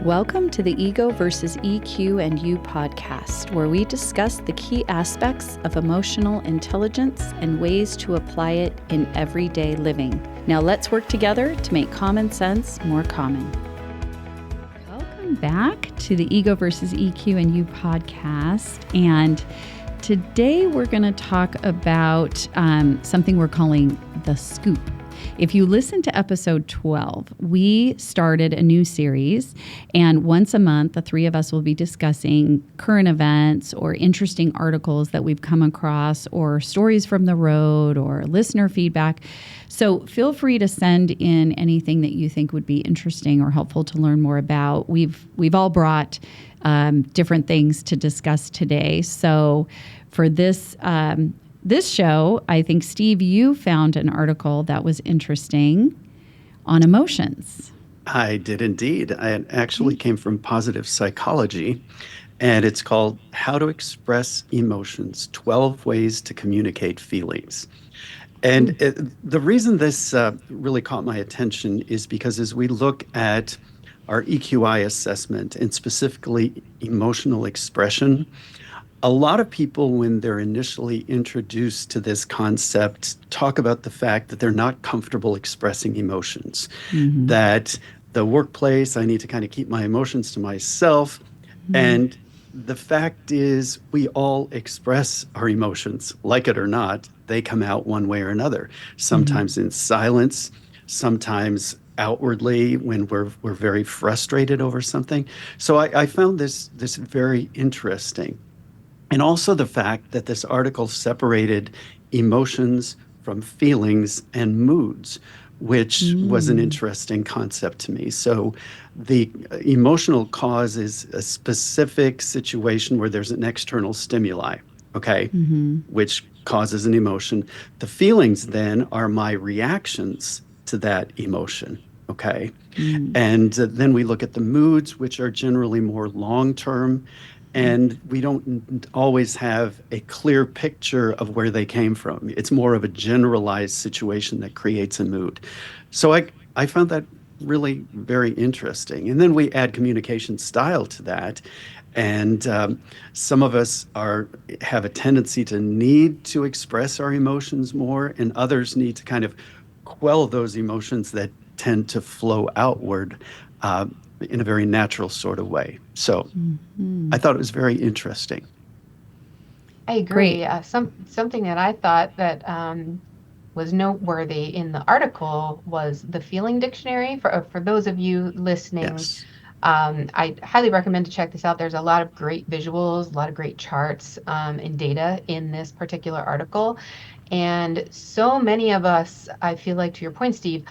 Welcome to the Ego versus EQ and You podcast, where we discuss the key aspects of emotional intelligence and ways to apply it in everyday living. Now let's work together to make common sense more common. Welcome back to the Ego versus EQ and You podcast. And today we're going to talk about something we're calling the scoop. If you listen to episode 12, we started a new series, and once a month, the three of us will be discussing current events or interesting articles that we've come across or stories from the road or listener feedback. So feel free to send in anything that you think would be interesting or helpful to learn more about. We've all brought different things to discuss today. So for this show, I think, Steve, you found an article that was interesting on emotions. I did indeed. It actually came from Positive Psychology, and it's called How to Express Emotions, 12 Ways to Communicate Feelings. And the reason this really caught my attention is because as we look at our EQI assessment, and specifically emotional expression, a lot of people, when they're initially introduced to this concept, talk about the fact that they're not comfortable expressing emotions, that the workplace, I need to kind of keep my emotions to myself. And the fact is, we all express our emotions, like it or not. They come out one way or another, sometimes in silence, sometimes outwardly when we're very frustrated over something. So I found this very interesting. And also the fact that this article separated emotions from feelings and moods, which was an interesting concept to me. So the emotional cause is a specific situation where there's an external stimuli, okay, which causes an emotion. The feelings then are my reactions to that emotion, okay? And then we look at the moods, which are generally more long-term, and we don't always have a clear picture of where they came from. It's more of a generalized situation that creates a mood. So I found that really very interesting. And then we add communication style to that. And some of us have a tendency to need to express our emotions more, and others need to kind of quell those emotions that tend to flow outward in a very natural sort of way. So I thought it was very interesting. I agree. Something that I thought that was noteworthy in the article was the feeling dictionary. For those of you listening, Yes. I highly recommend to check this out. There's a lot of great visuals, a lot of great charts and data in this particular article. And so many of us, I feel like, to your point, Steve,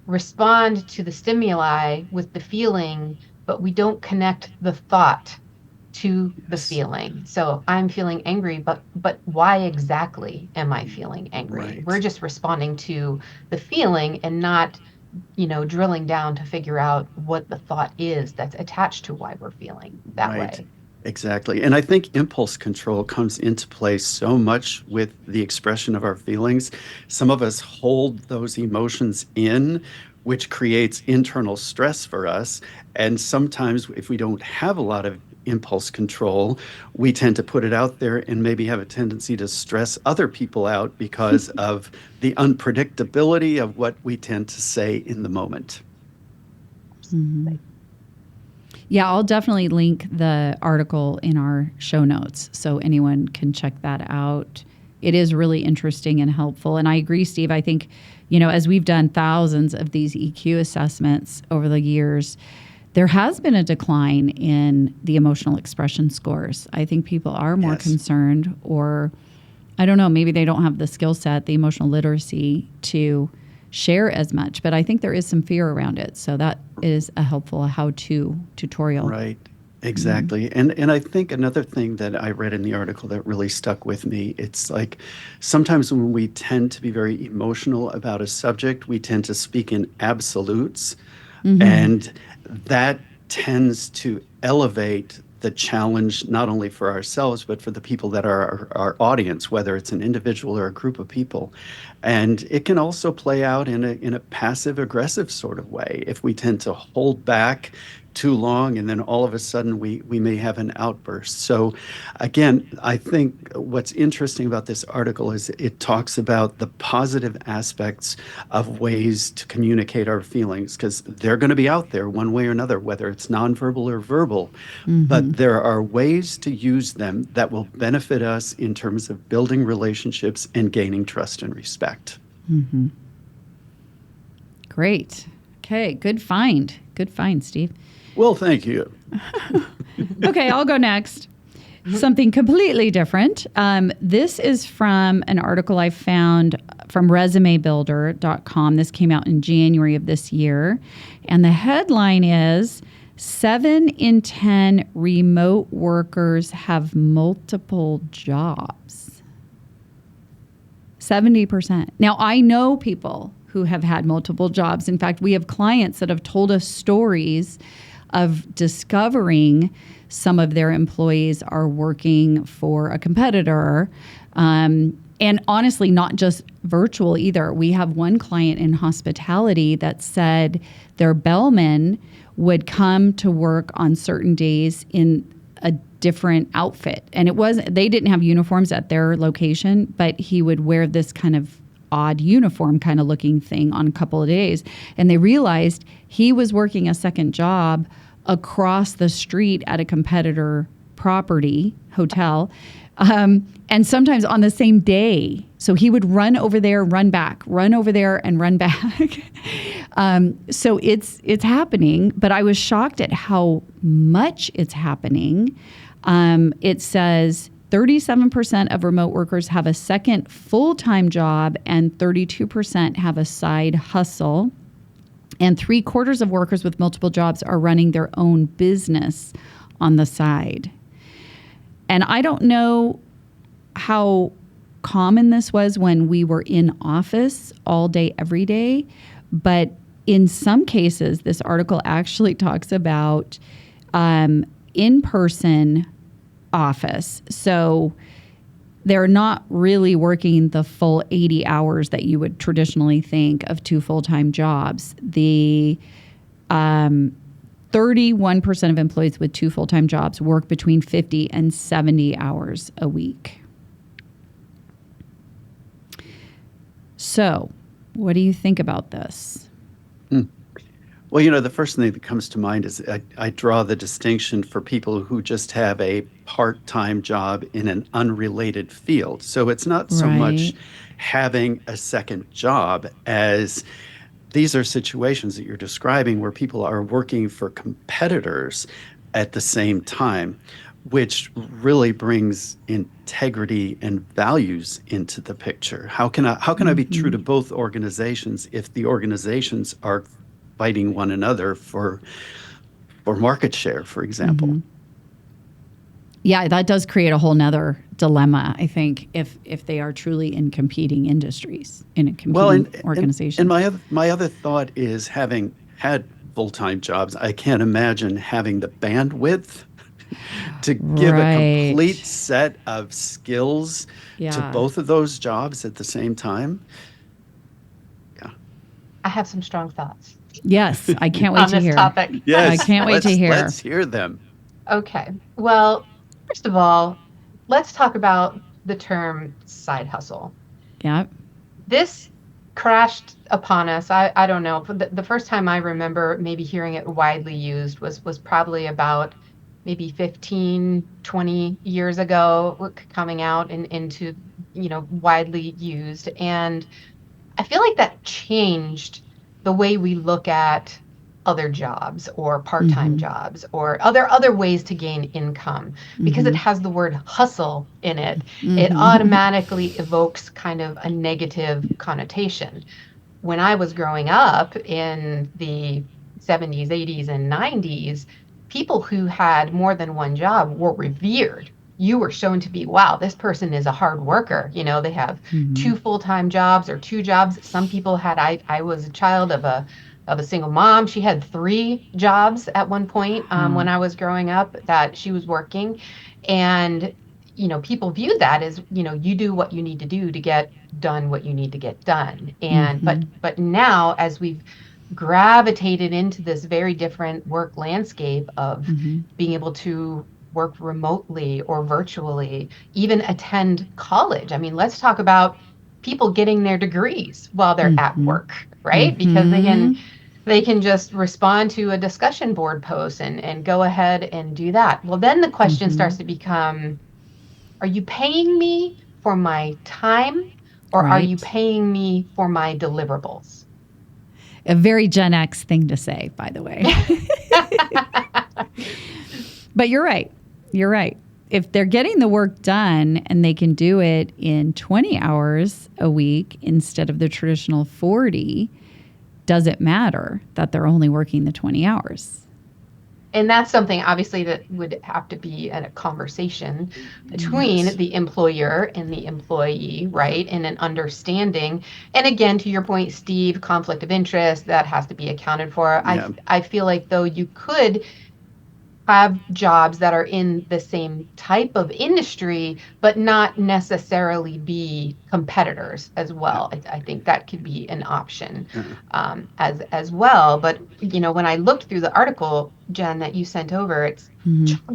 respond to the stimuli with the feeling, but we don't connect the thought to the feeling. So I'm feeling angry, but why exactly am I feeling angry? Right. We're just responding to the feeling and not, drilling down to figure out what the thought is that's attached to why we're feeling that way. Exactly. And I think impulse control comes into play so much with the expression of our feelings. Some of us hold those emotions in, which creates internal stress for us. And sometimes if we don't have a lot of impulse control, we tend to put it out there and maybe have a tendency to stress other people out because of the unpredictability of what we tend to say in the moment. Yeah, I'll definitely link the article in our show notes so anyone can check that out. It is really interesting and helpful. And I agree, Steve. I think, as we've done thousands of these EQ assessments over the years, there has been a decline in the emotional expression scores. I think people are more concerned, or I don't know, maybe they don't have the skill set, the emotional literacy to share as much, but I think there is some fear around it. So that is a helpful how-to tutorial. Right, exactly. And I think another thing that I read in the article that really stuck with me, it's like sometimes when we tend to be very emotional about a subject, we tend to speak in absolutes, and that tends to elevate the challenge, not only for ourselves, but for the people that are our audience, whether it's an individual or a group of people. And it can also play out in a passive aggressive sort of way if we tend to hold back, too long, and then all of a sudden we may have an outburst. So again, I think what's interesting about this article is it talks about the positive aspects of ways to communicate our feelings, because they're going to be out there one way or another, whether it's nonverbal or verbal. But there are ways to use them that will benefit us in terms of building relationships and gaining trust and respect. Great. Okay, good find. Good find, Steve. Well, thank you. Okay, I'll go next. Something completely different. This is from an article I found from resumebuilder.com. This came out in January of this year. And the headline is 7 in 10 remote workers have multiple jobs. 70%. Now, I know people who have had multiple jobs. In fact, we have clients that have told us stories of discovering some of their employees are working for a competitor. And honestly, not just virtual either. We have one client in hospitality that said their bellman would come to work on certain days in a different outfit. And they didn't have uniforms at their location, but he would wear this kind of odd uniform kind of looking thing on a couple of days. And they realized he was working a second job across the street at a competitor property hotel, and sometimes on the same day. So he would run over there, run back, run over there, and run back. So it's happening, but I was shocked at how much it's happening. It says 37% of remote workers have a second full-time job, and 32% have a side hustle. And 3/4 of workers with multiple jobs are running their own business on the side. And I don't know how common this was when we were in office all day, every day. But in some cases, this article actually talks about in-person office. So they're not really working the full 80 hours that you would traditionally think of 2 full-time jobs. The 31% of employees with 2 full-time jobs work between 50 and 70 hours a week. So, what do you think about this? Well, the first thing that comes to mind is I draw the distinction for people who just have a part-time job in an unrelated field. So it's not so much having a second job as these are situations that you're describing where people are working for competitors at the same time, which really brings integrity and values into the picture. How can I be true to both organizations if the organizations are fighting one another for market share, for example? Yeah, that does create a whole nother dilemma, I think, if they are truly in competing industries, in a competing organization. And my other thought is, having had full-time jobs, I can't imagine having the bandwidth to give a complete set of skills to both of those jobs at the same time. Yeah. I have some strong thoughts. Yes, I can't wait on to this hear. topic. Yes, I can't wait to hear. Let's hear them. Okay. Well, first of all, let's talk about the term side hustle. Yeah. This crashed upon us. I don't know. The first time I remember maybe hearing it widely used was probably about maybe 15, 20 years ago, coming out into, widely used. And I feel like that changed the way we look at other jobs or part-time jobs or other ways to gain income, because it has the word hustle in it. It automatically evokes kind of a negative connotation. When I was growing up in the 70s, 80s, and 90s, people who had more than one job were revered. You were shown to be, wow, this person is a hard worker. They have 2 full-time jobs or 2 jobs. Some people had, I was a child of a single mom. She had 3 jobs at one point when I was growing up that she was working. And, people viewed that as, you do what you need to do to get done what you need to get done. And but now, as we've gravitated into this very different work landscape of being able to work remotely or virtually, even attend college. I mean, let's talk about people getting their degrees while they're at work, right? Because they can just respond to a discussion board post and go ahead and do that. Well, then the question starts to become, are you paying me for my time, or are you paying me for my deliverables? A very Gen X thing to say, by the way. But you're right. You're right. If they're getting the work done and they can do it in 20 hours a week instead of the traditional 40, does it matter that they're only working the 20 hours? And that's something, obviously, that would have to be a conversation between the employer and the employee, right? And an understanding. And again, to your point, Steve, conflict of interest, that has to be accounted for. Yeah. I feel like, though, you could have jobs that are in the same type of industry, but not necessarily be competitors as well. I think that could be an option as well. But, when I looked through the article, Jen, that you sent over, it's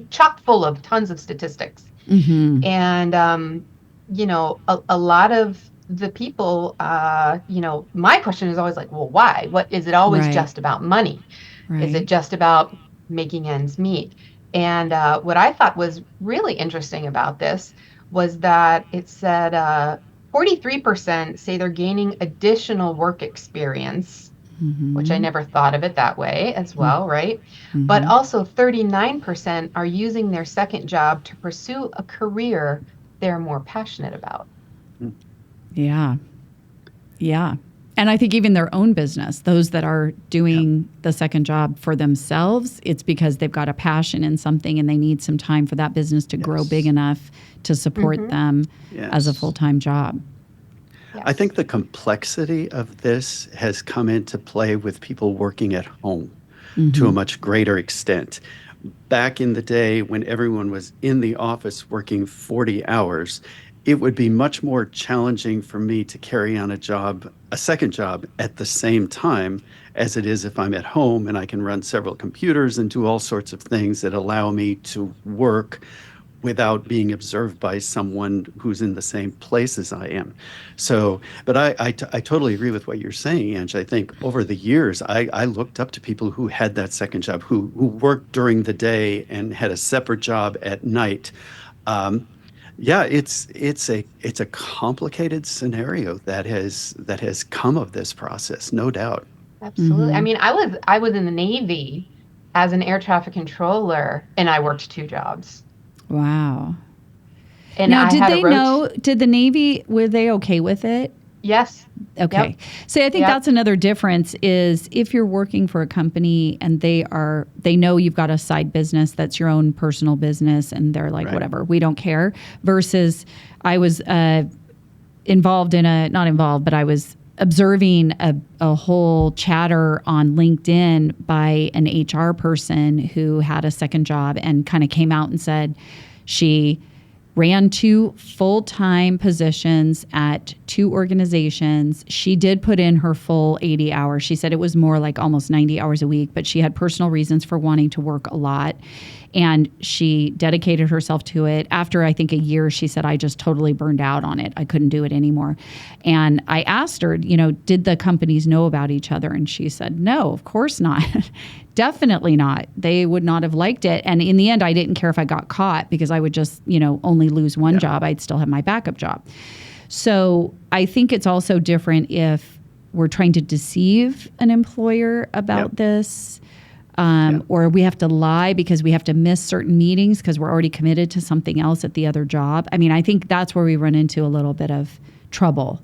chock full of tons of statistics. And, a lot of the people, my question is always like, well, why? What is it always just about money? Is it just about making ends meet? And what I thought was really interesting about this was that it said 43% say they're gaining additional work experience, which I never thought of it that way as well, right? But also 39% are using their second job to pursue a career they're more passionate about. Yeah. Yeah. And I think even their own business, those that are doing the second job for themselves, it's because they've got a passion in something and they need some time for that business to grow big enough to support them as a full-time job. I think the complexity of this has come into play with people working at home to a much greater extent. Back in the day when everyone was in the office working 40 hours, it would be much more challenging for me to carry on a second job at the same time as it is if I'm at home and I can run several computers and do all sorts of things that allow me to work without being observed by someone who's in the same place as I am. So, but I totally agree with what you're saying, Ange. I think over the years, I looked up to people who had that second job, who worked during the day and had a separate job at night. It's a complicated scenario that has come of this process, no doubt. Absolutely. I mean, I was in the Navy as an air traffic controller, and I worked 2 jobs. Wow. And now, did the Navy, were they okay with it? Yes. Okay. Yep. So I think that's another difference is if you're working for a company and they know you've got a side business that's your own personal business and they're like, whatever, we don't care. Versus I was not involved, but I was observing a whole chatter on LinkedIn by an HR person who had a second job and kind of came out and said she ran 2 full-time positions at 2 organizations. She did put in her full 80 hours. She said it was more like almost 90 hours a week, but she had personal reasons for wanting to work a lot. And she dedicated herself to it. After, I think, a year, she said, I just totally burned out on it. I couldn't do it anymore. And I asked her, did the companies know about each other? And she said, no, of course not. Definitely not. They would not have liked it. And in the end, I didn't care if I got caught because I would just, only lose one job. I'd still have my backup job. So I think it's also different if we're trying to deceive an employer about this. Or we have to lie because we have to miss certain meetings because we're already committed to something else at the other job. I mean, I think that's where we run into a little bit of trouble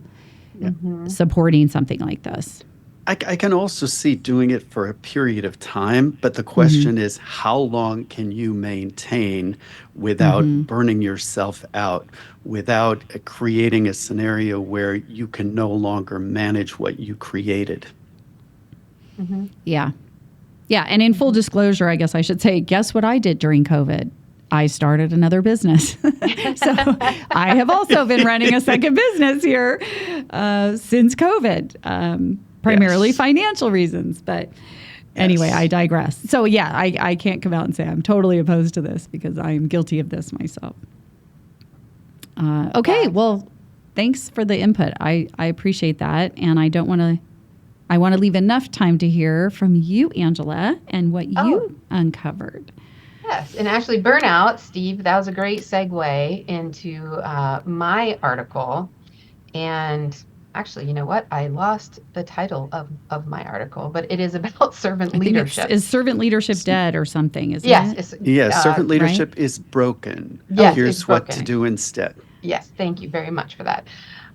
supporting something like this. I can also see doing it for a period of time, but the question is, how long can you maintain without burning yourself out, without creating a scenario where you can no longer manage what you created? Yeah. Yeah. And in full disclosure, I guess I should say, guess what I did during COVID? I started another business. So I have also been running a second business here since COVID. primarily Yes. financial reasons. But anyway, Yes. I digress. So yeah, I can't come out and say I'm totally opposed to this because I am guilty of this myself. Okay, Yeah. well, thanks for the input. I appreciate that. And I want to leave enough time to hear from you, Angela, and what Oh, you uncovered. yes. And actually, burnout, Steve, that was a great segue into my article. And actually, you know what? I lost the title of my article, but it is about servant I think leadership. is servant leadership dead or something, isn't Yes, it? it's Yeah, servant Right? leadership is broken. yes, it's Here's what to broken. do instead. Yes, thank you very much for that.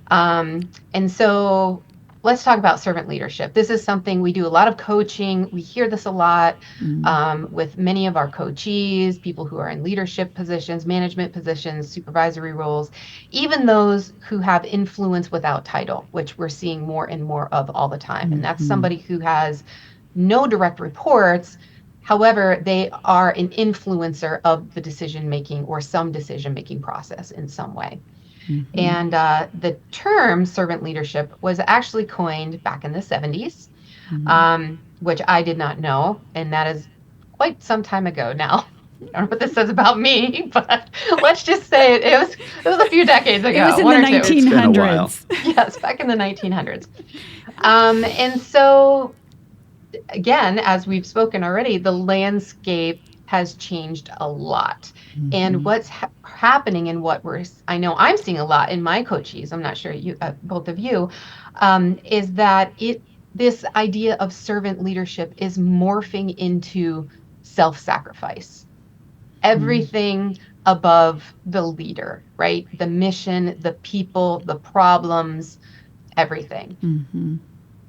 And so let's talk about servant leadership. This is something we do a lot of coaching. We hear this a lot Mm, with many of our coachees, people who are in leadership positions, management positions, supervisory roles, even those who have influence without title, which we're seeing more and more of all the time. And that's mhm, somebody who has no direct reports. However, they are an influencer of the decision making or some decision making process in some way. mhm, And the term servant leadership was actually coined back in the 70s, mhm. which I did not know. And that is quite some time ago now. I don't know what this says about me, but let's just say it was a few decades It was ago, in one the or two. It's been a while. 1900s. Yes, back in the 1900s. And so again, as we've spoken already, the landscape has changed a lot. And Mhm, what's happening and I know I'm seeing a lot in my coaches, I'm not sure you, both of you, is that this idea of servant leadership is morphing into self-sacrifice. mhm, Everything above the leader, right? The mission, the people, the problems, everything. mhm,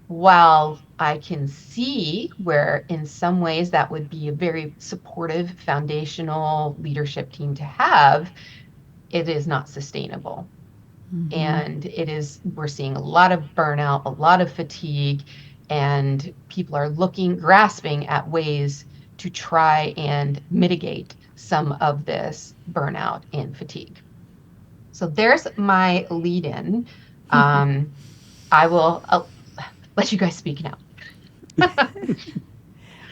While I can see where, in some ways, that would be a very supportive, foundational leadership team to have, it is not sustainable. mhm, And we're seeing a lot of burnout, a lot of fatigue, and people are grasping at ways to try and mitigate some of this burnout and fatigue. So there's my lead in. Um, I'll let you guys speak now.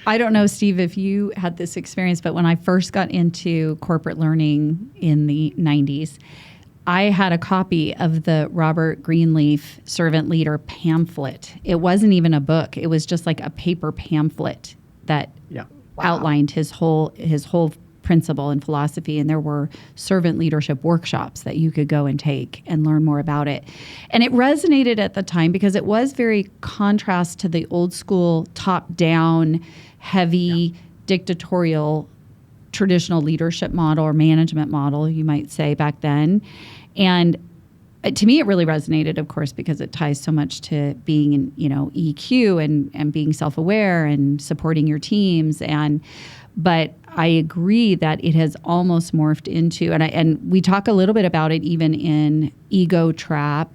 I don't know, Steve, if you had this experience, but when I first got into corporate learning in the 90s, I had a copy of the Robert Greenleaf Servant Leader pamphlet. It wasn't even a book. It was just like a paper pamphlet that Yeah. Wow. outlined his whole principle and philosophy, and there were servant leadership workshops that you could go and take and learn more about it. And it resonated at the time because it was very contrast to the old school top down heavy dictatorial traditional leadership model or management model, you might say, back then. And to me, it really resonated, of course, because it ties so much to being in, EQ and being self-aware and supporting your teams. But I agree that it has almost morphed into, and we talk a little bit about it even in Ego Trap,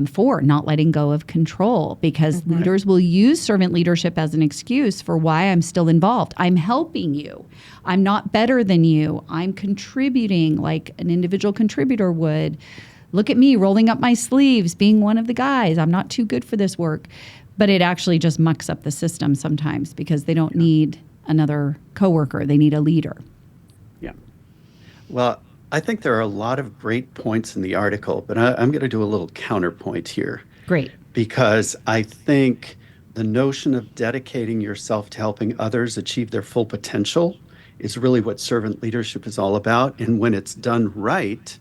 for not letting go of control, because Mhm. leaders will use servant leadership as an excuse for why I'm still involved. I'm helping you. I'm not better than you. I'm contributing like an individual contributor would. Look at me rolling up my sleeves, being one of the guys. I'm not too good for this work. But it actually just mucks up the system sometimes because they don't need another coworker. They need a leader. Yeah. Well, I think there are a lot of great points in the article, but I'm going to do a little counterpoint here Great. because I think the notion of dedicating yourself to helping others achieve their full potential is really what servant leadership is all about. And when it's done right,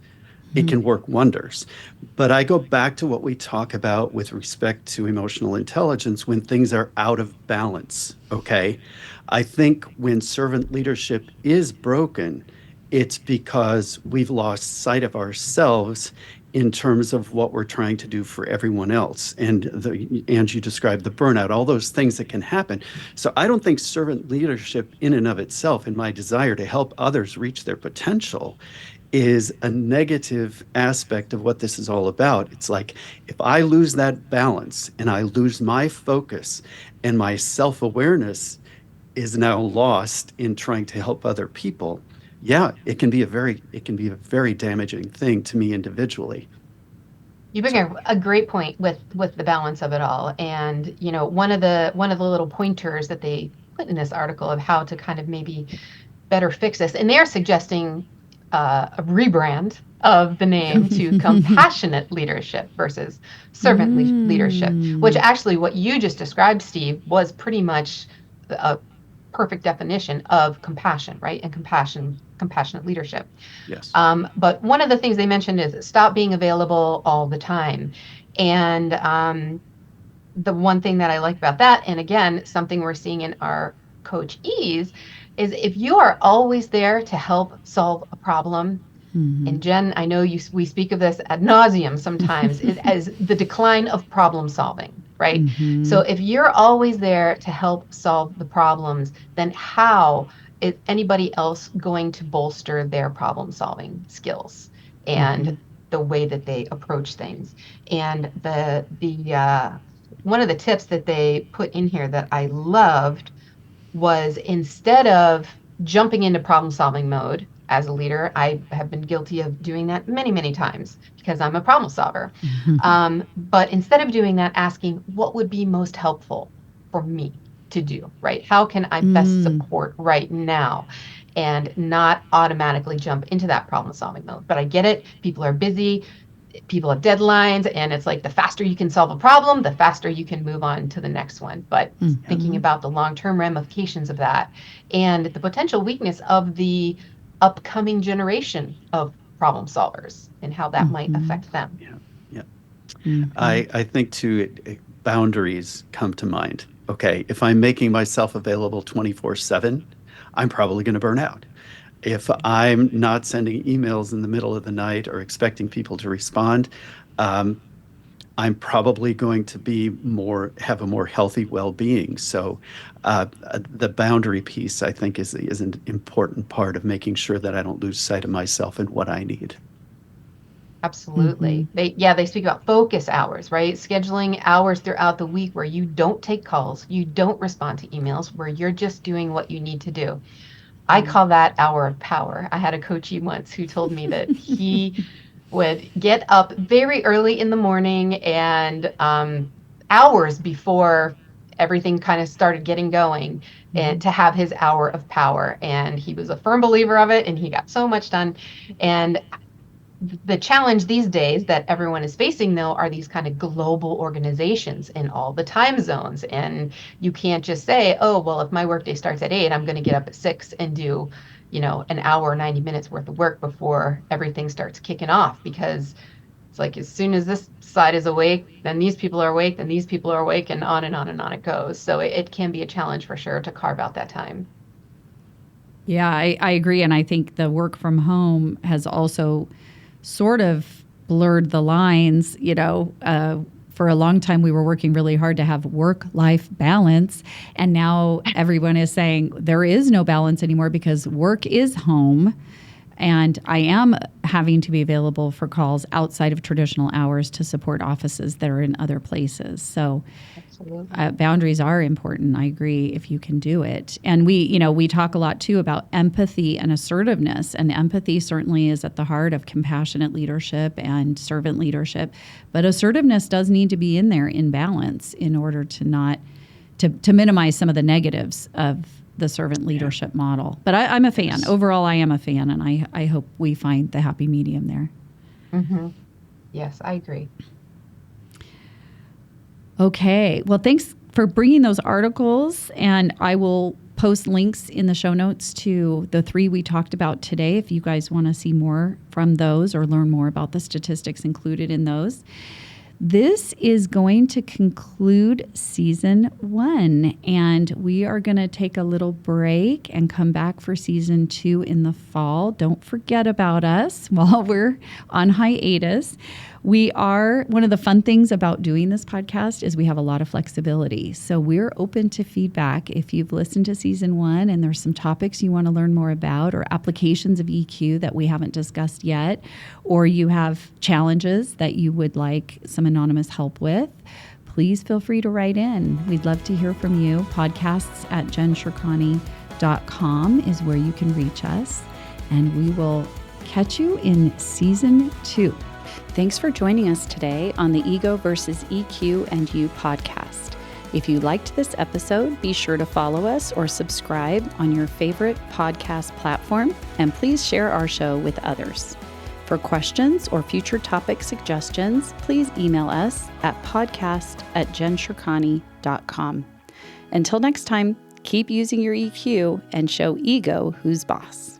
it can work wonders. But I go back to what we talk about with respect to emotional intelligence when things are out of balance. Okay. I think when servant leadership is broken, it's because we've lost sight of ourselves in terms of what we're trying to do for everyone else. And you described the burnout, all those things that can happen. So I don't think servant leadership in and of itself, and my desire to help others reach their potential, is a negative aspect of what this is all about. It's like if I lose that balance and I lose my focus and my self-awareness is now lost in trying to help other people, yeah, it can be a very damaging thing to me individually. You bring a great point with the balance of it all. And, one of the little pointers that they put in this article of how to kind of maybe better fix this, and they're suggesting a rebrand of the name to compassionate leadership versus servant leadership, which actually what you just described, Steve, was pretty much a perfect definition of compassion, right? And compassionate leadership. Yes. But one of the things they mentioned is stop being available all the time. And the one thing that I like about that, and again, something we're seeing in our Coach E's, is if you are always there to help solve a problem, and Jen, I know we speak of this ad nauseum sometimes, as the decline of problem solving, right? So if you're always there to help solve the problems, then how is anybody else going to bolster their problem solving skills and the way that they approach things? And the one of the tips that they put in here that I loved was, instead of jumping into problem solving mode as a leader, I have been guilty of doing that many, many times because I'm a problem solver. But instead of doing that, asking what would be most helpful for me to do, right? How can I best support right now? And not automatically jump into that problem solving mode. But I get it. People are busy. People have deadlines, and it's like the faster you can solve a problem, the faster you can move on to the next one. But thinking about the long-term ramifications of that and the potential weakness of the upcoming generation of problem solvers and how that might affect them. I think too, boundaries come to mind. Okay, if I'm making myself available 24/7, I'm probably going to burn out. If I'm not sending emails in the middle of the night or expecting people to respond, I'm probably going to have a more healthy well-being. So the boundary piece, I think, is an important part of making sure that I don't lose sight of myself and what I need. Absolutely. They speak about focus hours, right? Scheduling hours throughout the week where you don't take calls, you don't respond to emails, where you're just doing what you need to do. I call that hour of power. I had a coachee once who told me that he would get up very early in the morning and hours before everything kind of started getting going, and to have his hour of power. And he was a firm believer of it, and he got so much done. And the challenge these days that everyone is facing, though, are these kind of global organizations in all the time zones. And you can't just say, oh, well, if my workday starts at 8, I'm going to get up at 6 and do, an hour, 90 minutes worth of work before everything starts kicking off. Because it's like, as soon as this side is awake, then these people are awake, then these people are awake, and on and on and on it goes. So it can be a challenge for sure to carve out that time. Yeah, I agree. And I think the work from home has also sort of blurred the lines. For a long time we were working really hard to have work-life balance, and now everyone is saying there is no balance anymore because work is home, and I am having to be available for calls outside of traditional hours to support offices that are in other places. So boundaries are important. I agree, if you can do it. And we talk a lot too about empathy and assertiveness, and empathy certainly is at the heart of compassionate leadership and servant leadership. But assertiveness does need to be in there in balance in order to minimize some of the negatives of the servant leadership model. But I'm a fan. Yes. Overall, I am a fan, and I hope we find the happy medium there. Yes, I agree. Okay. Well, thanks for bringing those articles, and I will post links in the show notes to the 3 we talked about today if you guys want to see more from those or learn more about the statistics included in those. This is going to conclude season 1, and we are going to take a little break and come back for season 2 in the fall. Don't forget about us while we're on hiatus. One of the fun things about doing this podcast is we have a lot of flexibility. So we're open to feedback. If you've listened to season 1 and there's some topics you want to learn more about, or applications of EQ that we haven't discussed yet, or you have challenges that you would like some anonymous help with, please feel free to write in. We'd love to hear from you. Podcasts@jenshirkani.com is where you can reach us, and we will catch you in season 2. Thanks for joining us today on the Ego versus EQ and You podcast. If you liked this episode, be sure to follow us or subscribe on your favorite podcast platform, and please share our show with others. For questions or future topic suggestions, please email us at podcast@jenshirkani.com. Until next time, keep using your EQ and show ego who's boss.